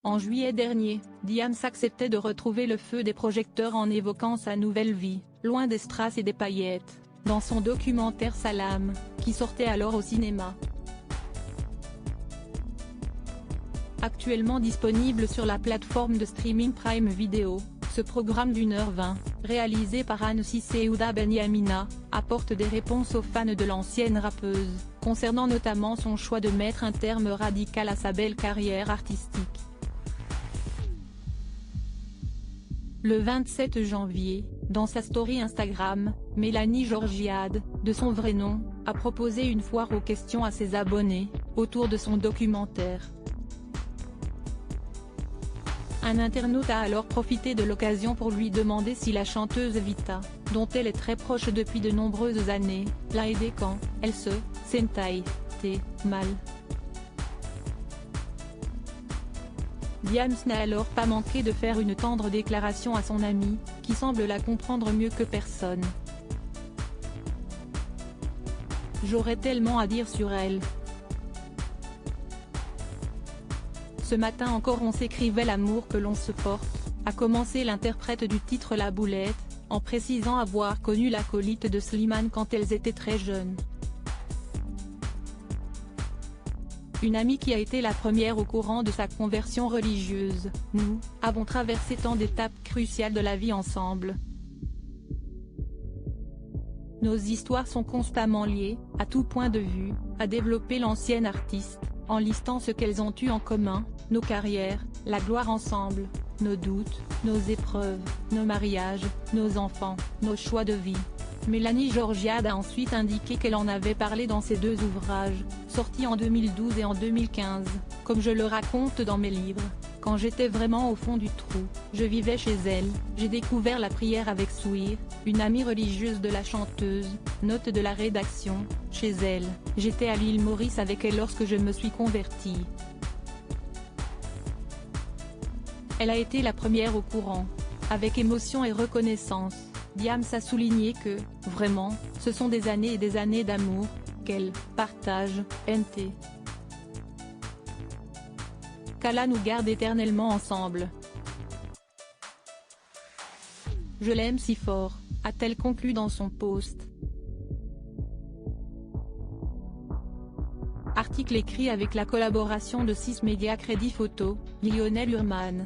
En juillet dernier, Diams acceptait de retrouver le feu des projecteurs en évoquant sa nouvelle vie, loin des strass et des paillettes, dans son documentaire Salam, qui sortait alors au cinéma. Actuellement disponible sur la plateforme de streaming Prime Video, ce programme d'1h20, réalisé par Anne Cissé et Ouda Benyamina, apporte des réponses aux fans de l'ancienne rappeuse, concernant notamment son choix de mettre un terme radical à sa belle carrière artistique. Le 27 janvier, dans sa story Instagram, Mélanie Georgiade, de son vrai nom, a proposé une foire aux questions à ses abonnés, autour de son documentaire. Un internaute a alors profité de l'occasion pour lui demander si la chanteuse Vita, dont elle est très proche depuis de nombreuses années, l'a aidée quand elle se sentait mal. Diams n'a alors pas manqué de faire une tendre déclaration à son amie, qui semble la comprendre mieux que personne. J'aurais tellement à dire sur elle. Ce matin encore on s'écrivait l'amour que l'on se porte, a commencé l'interprète du titre La Boulette, en précisant avoir connu l'acolyte de Slimane quand elles étaient très jeunes. Une amie qui a été la première au courant de sa conversion religieuse. Nous avons traversé tant d'étapes cruciales de la vie ensemble. Nos histoires sont constamment liées, à tout point de vue, a développé l'ancienne artiste, en listant ce qu'elles ont eu en commun, nos carrières, la gloire ensemble, nos doutes, nos épreuves, nos mariages, nos enfants, nos choix de vie. Mélanie Georgiade a ensuite indiqué qu'elle en avait parlé dans ses deux ouvrages, sortis en 2012 et en 2015, comme je le raconte dans mes livres. Quand j'étais vraiment au fond du trou, je vivais chez elle, j'ai découvert la prière avec Souhir, une amie religieuse de la chanteuse, note de la rédaction, chez elle, j'étais à l'île Maurice avec elle lorsque je me suis convertie. Elle a été la première au courant. Avec émotion et reconnaissance, Diams a souligné que, vraiment, ce sont des années et des années d'amour, qu'elle partage, NT. Qu'Allah nous garde éternellement ensemble. Je l'aime si fort, a-t-elle conclu dans son post. Article écrit avec la collaboration de 6 médias Crédit Photo, Lionel Urman.